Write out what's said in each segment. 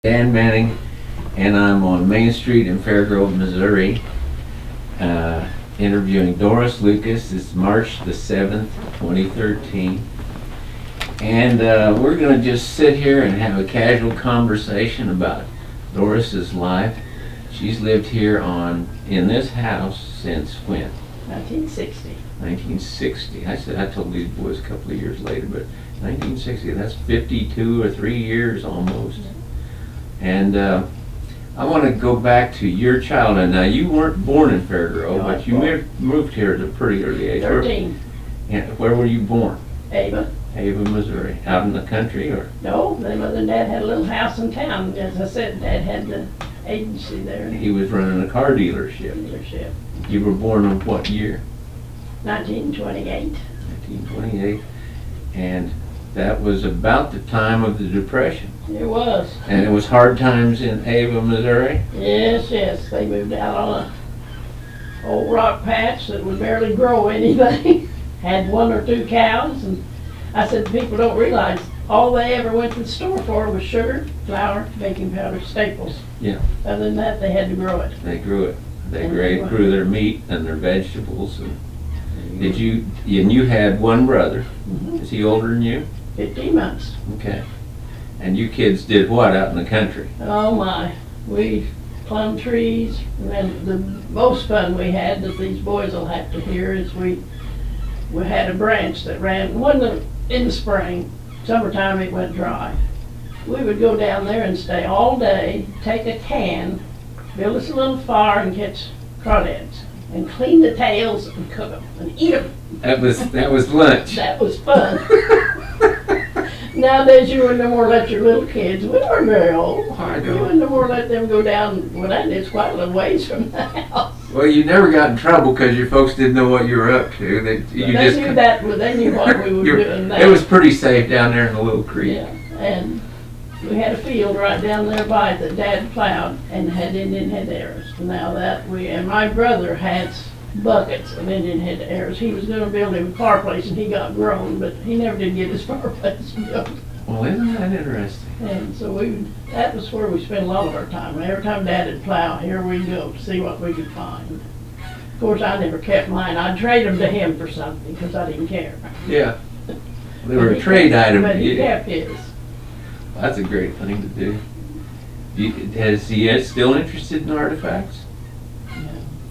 Dan Manning, and I'm on Main Street in Fairgrove, Missouri, interviewing Doris Lucas. It's March the 7th, 2013. And we're going to just sit here and have a casual conversation about Doris's life. She's lived here in this house since when? 1960. 1960. I told these boys a couple of years later, but 1960, that's 52 or 3 years almost. And I want to go back to your childhood. Now, you weren't born in Fairgrove, but you moved here at a pretty early age. 13. Where were you born? Ava. Ava, Missouri. Out in the country, or? No, my mother and dad had a little house in town. As I said, Dad had the agency there. He was running a car dealership. You were born in what year? 1928. 1928. And that was about the time of the Depression. It was. And it was hard times in Ava, Missouri? Yes, yes. They moved out on a old rock patch that would barely grow anything. Had 1 or 2 cows, and I said, people don't realize all they ever went to the store for was sugar, flour, baking powder, staples. Yeah. Other than that, they had to grow it. They grew it. They grew their meat and their vegetables. And you had one brother. Mm-hmm. Is he older than you? 15 months. Okay. And you kids did what out in the country? Oh my, we plum trees, and the most fun we had that these boys will have to hear is we had a branch that ran, in the spring, summertime it went dry. We would go down there and stay all day, take a can, build us a little fire and catch crawdads, and clean the tails and cook them and eat them. That was lunch. That was fun. Nowadays, you wouldn't no more let your little kids, we weren't very old, you wouldn't no more let them go down, well, that is quite a little ways from the house. Well, you never got in trouble because your folks didn't know what you were up to. They knew what we were doing. It was pretty safe down there in the little creek. Yeah, and we had a field right down there by that Dad plowed and had Indian head arrows. Now and my brother had buckets of Indian head arrows. He was going to build him a fireplace and he got grown, but he never did get his fireplace built. Well, isn't that interesting? And so that was where we spent a lot of our time. Every time Dad would plow, here we go to see what we could find. Of course, I never kept mine. I'd trade them to him for something because I didn't care. Yeah. They were a trade item. But he kept his. Well, that's a great thing to do. Is he still interested in artifacts?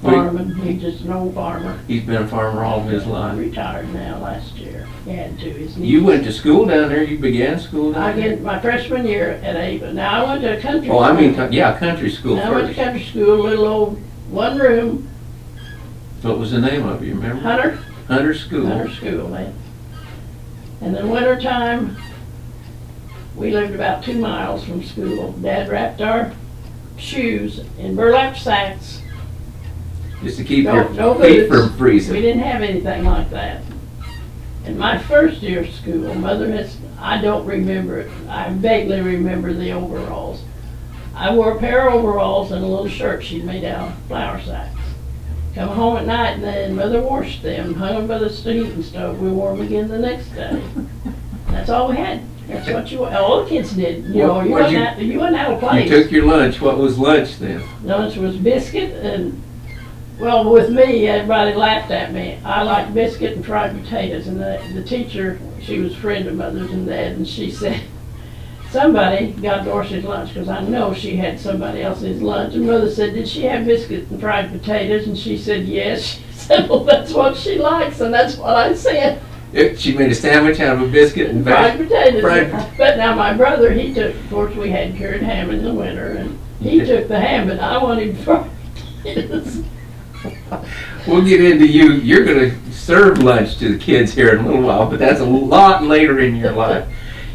Farming. He's just an old farmer. He's been a farmer all of his life. Retired now last year. He had to. His You went to school down there? You began school down there? I did my freshman year at Ava. Now I went to a country school. I mean, country school first. I went to country school, little old 1 room. What was the name of it, you remember? Hunter School. Hunter School, man. And then winter time, we lived about 2 miles from school. Dad wrapped our shoes in burlap sacks. Just to keep your feet from freezing. We didn't have anything like that. In my first year of school, I don't remember it. I vaguely remember the overalls. I wore a pair of overalls and a little shirt she'd made out of flour sacks. Come home at night and then Mother washed them, hung them by the heating stove. We wore them again the next day. That's all we had. That's what all the kids did. You wasn't out of place. You took your lunch. What was lunch then? Lunch was biscuit and, well, with me, everybody laughed at me. I liked biscuit and fried potatoes. And the teacher, she was a friend of Mother's and Dad, and she said, somebody got Doris's lunch, because I know she had somebody else's lunch. And Mother said, did she have biscuit and fried potatoes? And she said, yes. She said, well, that's what she likes, and that's what I said. She made a sandwich out of a biscuit and fried potatoes. But now my brother, he took, of course, we had cured ham in the winter, and he took the ham, but I wanted fried potatoes. We'll get into you. You're going to serve lunch to the kids here in a little while, but that's a lot later in your life.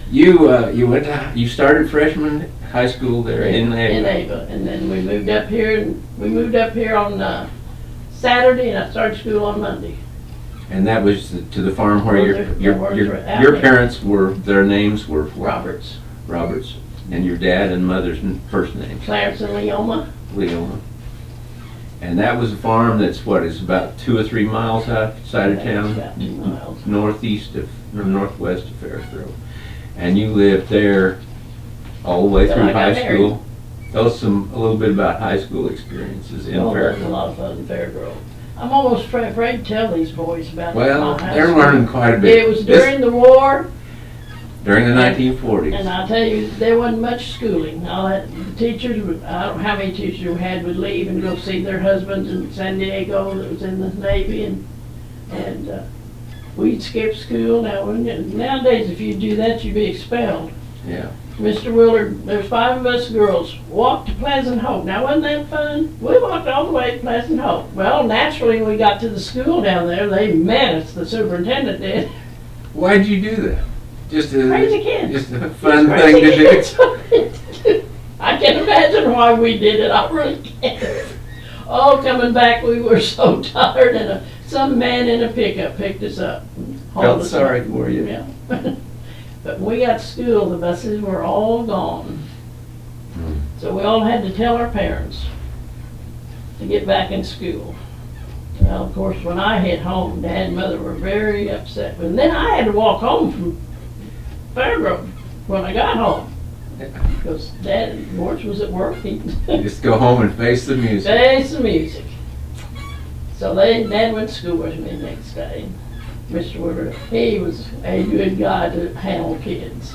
You started freshman high school there in Ava. In Ava, and then we moved up here. And we moved up here on Saturday, and I started school on Monday. And that was to the farm where your parents were. Their names were Roberts. Roberts, and your dad and mother's first names. Clarence and Leoma. Leoma. And that was a farm that's is about 2 or 3 miles outside of town, about 2 miles. Northwest of Fairgrove. And you lived there all the way Till through I got high married. school. Tell us a little bit about high school experiences in Oh, that was a Fairgrove. lot of fun in Fairgrove. I'm almost afraid to tell these boys about Well, my high they're school. learning quite a bit. It was during the war, During the and 1940s. I'll tell you, there wasn't much schooling. The teachers, I don't know how many teachers we had would leave and go see their husbands in San Diego that was in the Navy, and we'd skip school. Nowadays, if you do that, you'd be expelled. Yeah. Mr. Willard, there's 5 of us girls, walked to Pleasant Hope. Now, wasn't that fun? We walked all the way to Pleasant Hope. Well, naturally, when we got to the school down there, they met us, the superintendent did. Why'd you do that? Just a, Crazy kids. Just a fun Crazy thing to do. kids. I can't imagine why we did it, I really can't. Oh, coming back, we were so tired, and some man in a pickup picked us up. And hauled Felt us sorry up. for you. Yeah. But when we got to school, the buses were all gone. Hmm. So we all had to tell our parents to get back in school. Well, of course, when I hit home, Dad and Mother were very upset. And then I had to walk home from Fairgrove when I got home. Because Dad, George was at work. He Just go home and face the music. face the music. So Dad went to school with me the next day. Mr. Woodward, he was a good guy to handle kids.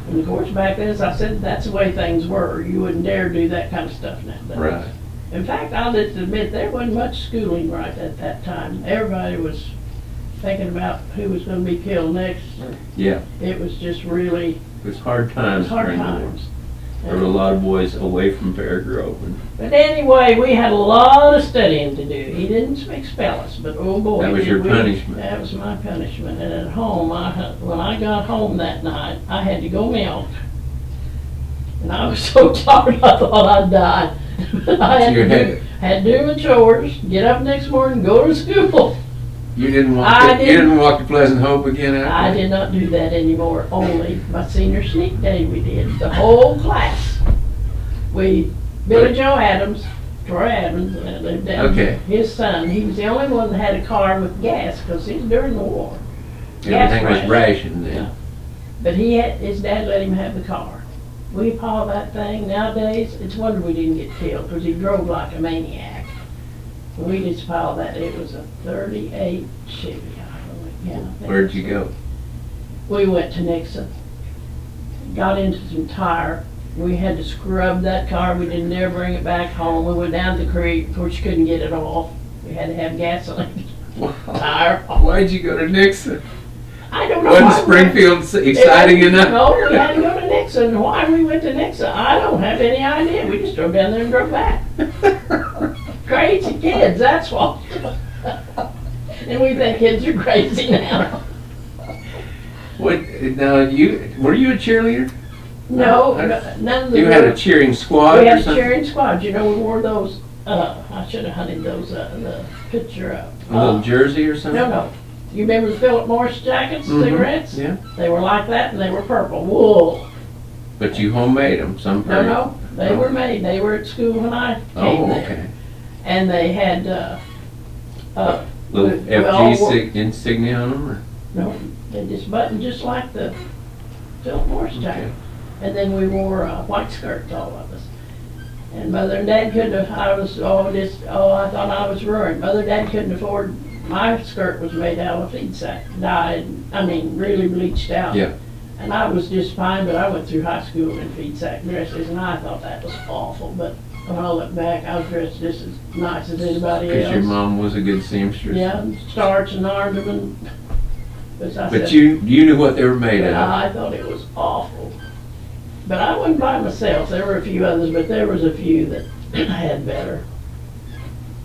And of course, back then, as I said, that's the way things were. You wouldn't dare do that kind of stuff nowadays. Right. In fact, I'll just admit, there wasn't much schooling right at that time. Everybody was thinking about who was going to be killed next. Yeah. It was just really It was hard times hard during the war. times. There were a lot of boys away from Fairgrove. But anyway, we had a lot of studying to do. He didn't expel us, but oh boy. That was did your we. punishment. That was my punishment. And at home, when I got home that night, I had to go milk. And I was so tired, I thought I'd die. I had to do my chores, get up next morning, go to school. You didn't walk. I You didn't walk to Pleasant Hope again after I that? did not do that anymore, only my senior sneak day we did, the whole class. Billy Joe Adams, Troy Adams, lived down Okay. his son, he was the only one that had a car with gas, because it was during the war. Everything was Gas rationed then. But his dad let him have the car. We hauled that thing, nowadays, it's a wonder we didn't get killed, because he drove like a maniac. We just piled that, it was a 38 Chevy, I think. Where'd you go? We went to Nixon, got into some tire. We had to scrub that car. We didn't dare bring it back home. We went down to the creek. Of course, you couldn't get it off. We had to have gasoline. Tire. Why'd you go to Nixon? I don't know. Wasn't why we Springfield exciting enough? No, we had to go to Nixon. Why we went to Nixon, I don't have any idea. We just drove down there and drove back. Crazy kids, that's what. And we think kids are crazy now. What? Now were you a cheerleader? No, I- none of the You had a girls- cheering squad We or had a something? cheering squad. You know, we wore those, I should have hunted those, the picture up. A little jersey or something? No. You remember the Philip Morris jackets, Mhm, cigarettes? Yeah. They were like that and they were purple, wool. But you homemade them, some pretty. No, they were made. They were at school when I came Oh, there. okay. And they had, Little we all FG wore- insignia on them? Or? no, they just buttoned just like the Philip Morris jacket. Okay. And then we wore white skirts, all of us. And Mother and Dad couldn't have, I thought I was ruined. Mother and Dad couldn't afford, my skirt was made out of feed sack, dyed, really bleached out. Yeah. And I was just fine, but I went through high school in feed sack dresses, and I thought that was awful. But when I look back, I was dressed just as nice as anybody else. Because your mom was a good seamstress. Yeah, starch and ornament. But you knew what they were made of. I thought it was awful. But I wasn't by myself. There were a few others, but there was a few that had better.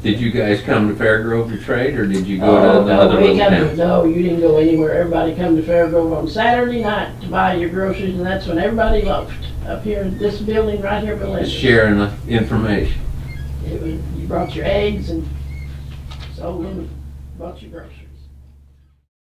Did you guys come to Fairgrove to trade, or did you go to the other little towns? No, you didn't go anywhere. Everybody come to Fairgrove on Saturday night to buy your groceries, and that's when everybody loafed. Up here in this building right here below. Just sharing the information. You brought your eggs and sold them, and bought your groceries.